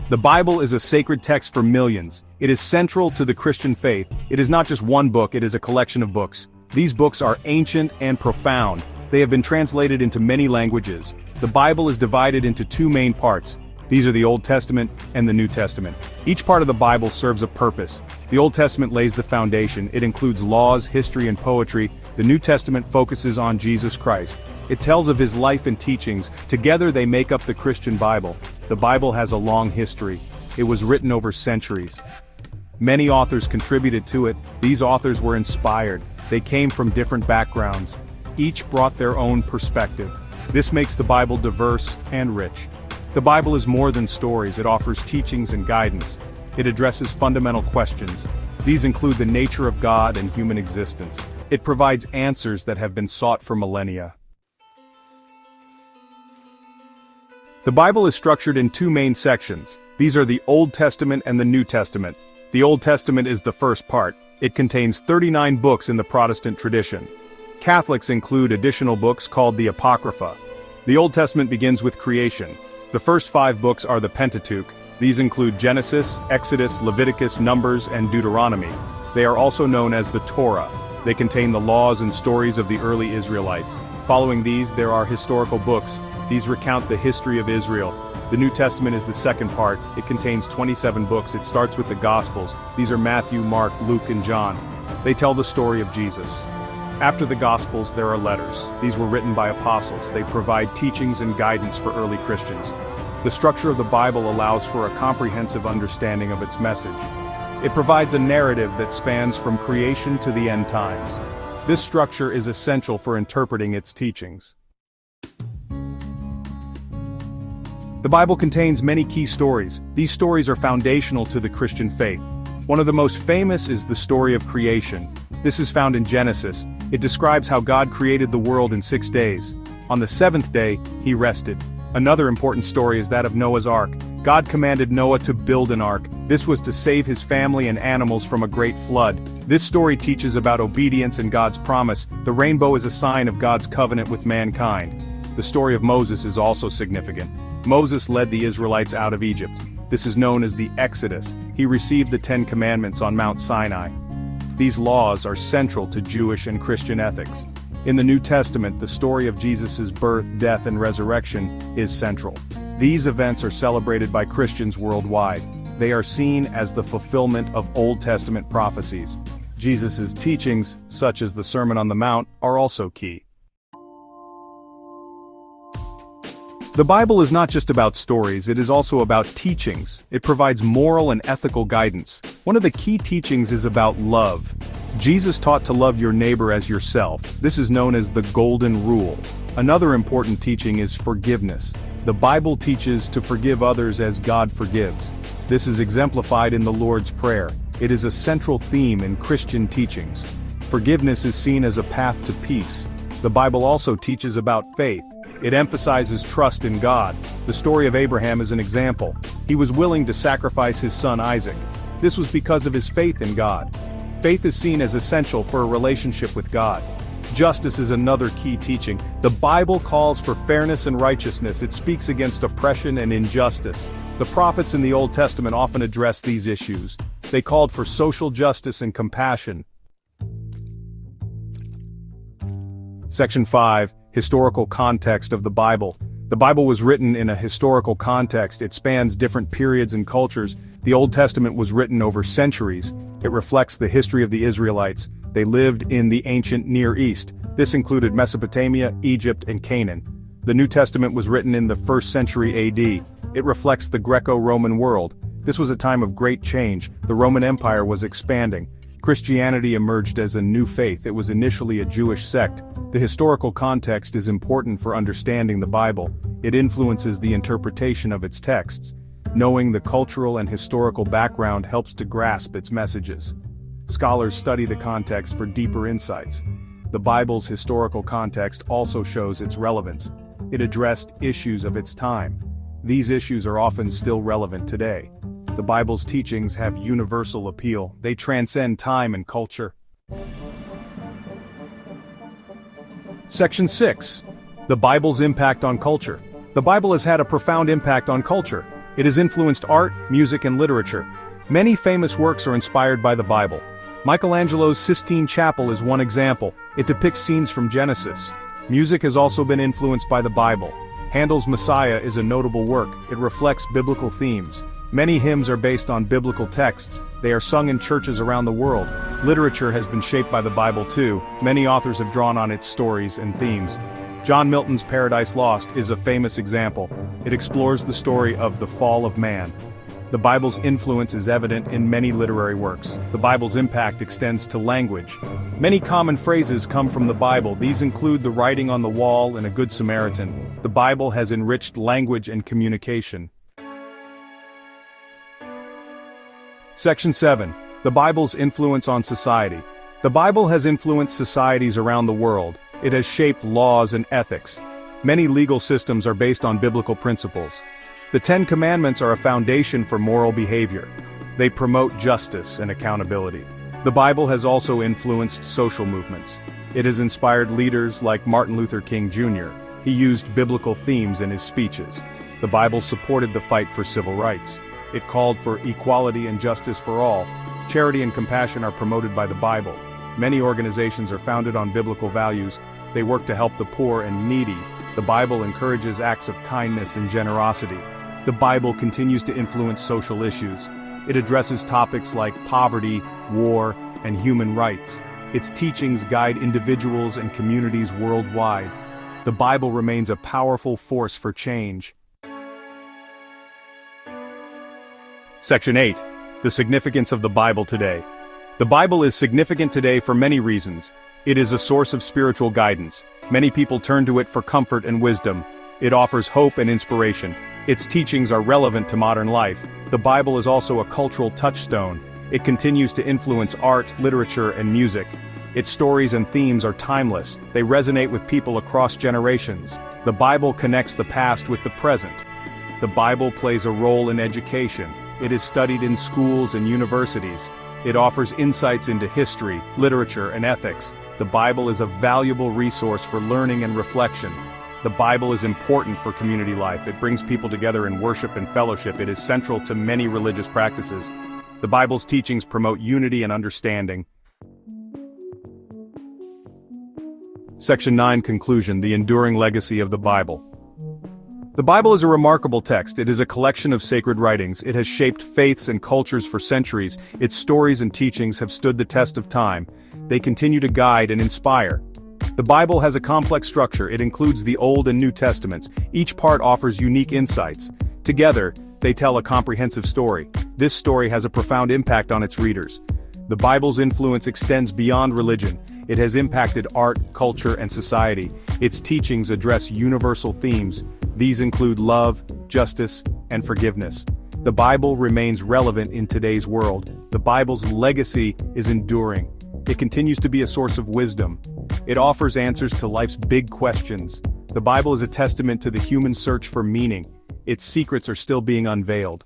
The Bible is a sacred text for millions. It is central to the Christian faith. It is not just one book, it is a collection of books. These books are ancient and profound. They have been translated into many languages. The Bible is divided into two main parts. These are the Old Testament and the New Testament. Each part of the Bible serves a purpose. The Old Testament lays the foundation. It includes laws, history, and poetry. The New Testament focuses on Jesus Christ. It tells of his life and teachings. Together they make up the Christian Bible. The Bible has a long history. It was written over centuries. Many authors contributed to it. These authors were inspired. They came from different backgrounds. Each brought their own perspective. This makes the Bible diverse and rich. The Bible is more than stories. It offers teachings and guidance. It addresses fundamental questions. These include the nature of God and human existence. It provides answers that have been sought for millennia. The Bible is structured in two main sections. These are the Old Testament and the New Testament. The Old Testament is the first part. It contains 39 books in the Protestant tradition. Catholics include additional books called the Apocrypha. The Old Testament begins with creation. The first 5 books are the Pentateuch. These include Genesis, Exodus, Leviticus, Numbers, and Deuteronomy. They are also known as the Torah. They contain the laws and stories of the early Israelites. Following these, there are historical books. These recount the history of Israel. The New Testament is the second part. It contains 27 books. It starts with the Gospels. These are Matthew, Mark, Luke, and John. They tell the story of Jesus. After the Gospels, there are letters. These were written by apostles. They provide teachings and guidance for early Christians. The structure of the Bible allows for a comprehensive understanding of its message. It provides a narrative that spans from creation to the end times. This structure is essential for interpreting its teachings. The Bible contains many key stories. These stories are foundational to the Christian faith. One of the most famous is the story of creation. This is found in Genesis. It describes how God created the world in 6 days. On the 7th day, he rested. Another important story is that of Noah's Ark. God commanded Noah to build an ark. This was to save his family and animals from a great flood. This story teaches about obedience and God's promise. The rainbow is a sign of God's covenant with mankind. The story of Moses is also significant. Moses led the Israelites out of Egypt. This is known as the Exodus. He received the 10 Commandments on Mount Sinai. These laws are central to Jewish and Christian ethics. In the New Testament, the story of Jesus' birth, death, and resurrection is central. These events are celebrated by Christians worldwide. They are seen as the fulfillment of Old Testament prophecies. Jesus' teachings, such as the Sermon on the Mount, are also key. The Bible is not just about stories, it is also about teachings. It provides moral and ethical guidance. One of the key teachings is about love. Jesus taught to love your neighbor as yourself. This is known as the Golden Rule. Another important teaching is forgiveness. The Bible teaches to forgive others as God forgives. This is exemplified in the Lord's Prayer. It is a central theme in Christian teachings. Forgiveness is seen as a path to peace. The Bible also teaches about faith. It emphasizes trust in God. The story of Abraham is an example. He was willing to sacrifice his son Isaac. This was because of his faith in God. Faith is seen as essential for a relationship with God. Justice is another key teaching. The Bible calls for fairness and righteousness. It speaks against oppression and injustice. The prophets in the Old Testament often address these issues. They called for social justice and compassion. Section 5. Historical context of the Bible. The Bible was written in a historical context. It spans different periods and cultures. The Old Testament was written over centuries. It reflects the history of the Israelites. They lived in the ancient Near East. This included Mesopotamia, Egypt, and Canaan. The New Testament was written in the 1st century AD. It reflects the Greco-Roman world. This was a time of great change. The Roman Empire was expanding. Christianity emerged as a new faith. It was initially a Jewish sect. The historical context is important for understanding the Bible. It influences the interpretation of its texts. Knowing the cultural and historical background helps to grasp its messages. Scholars study the context for deeper insights. The Bible's historical context also shows its relevance. It addressed issues of its time. These issues are often still relevant today. The Bible's teachings have universal appeal. They transcend time and culture. Section 6. The Bible's impact on culture. The Bible has had a profound impact on culture. It has influenced art, music, and literature. Many famous works are inspired by the Bible. Michelangelo's Sistine Chapel is one example. It depicts scenes from Genesis. Music has also been influenced by the Bible. Handel's Messiah is a notable work. It reflects biblical themes. Many hymns are based on biblical texts. They are sung in churches around the world. Literature has been shaped by the Bible too. Many authors have drawn on its stories and themes. John Milton's Paradise Lost is a famous example. It explores the story of the fall of man. The Bible's influence is evident in many literary works. The Bible's impact extends to language. Many common phrases come from the Bible. These include the writing on the wall and a Good Samaritan. The Bible has enriched language and communication. Section 7. The Bible's influence on society. The Bible has influenced societies around the world. It has shaped laws and ethics. Many legal systems are based on biblical principles. The Ten Commandments are a foundation for moral behavior. They promote justice and accountability. The Bible has also influenced social movements. It has inspired leaders like Martin Luther King Jr. He used biblical themes in his speeches. The Bible supported the fight for civil rights. It called for equality and justice for all. Charity and compassion are promoted by the Bible. Many organizations are founded on biblical values. They work to help the poor and needy. The Bible encourages acts of kindness and generosity. The Bible continues to influence social issues. It addresses topics like poverty, war, and human rights. Its teachings guide individuals and communities worldwide. The Bible remains a powerful force for change. Section 8. The significance of the Bible today. The Bible is significant today for many reasons. It is a source of spiritual guidance. Many people turn to it for comfort and wisdom. It offers hope and inspiration. Its teachings are relevant to modern life. The Bible is also a cultural touchstone. It continues to influence art, literature, and music. Its stories and themes are timeless. They resonate with people across generations. The Bible connects the past with the present. The Bible plays a role in education. It is studied in schools and universities. It offers insights into history, literature, and ethics. The Bible is a valuable resource for learning and reflection. The Bible is important for community life. It brings people together in worship and fellowship. It is central to many religious practices. The Bible's teachings promote unity and understanding. Section 9. Conclusion. The enduring legacy of the Bible. The Bible is a remarkable text. It is a collection of sacred writings. It has shaped faiths and cultures for centuries. Its stories and teachings have stood the test of time. They continue to guide and inspire. The Bible has a complex structure. It includes the Old and New Testaments. Each part offers unique insights. Together, they tell a comprehensive story. This story has a profound impact on its readers. The Bible's influence extends beyond religion. It has impacted art, culture, and society. Its teachings address universal themes. These include love, justice, and forgiveness. The Bible remains relevant in today's world. The Bible's legacy is enduring. It continues to be a source of wisdom. It offers answers to life's big questions. The Bible is a testament to the human search for meaning. Its secrets are still being unveiled.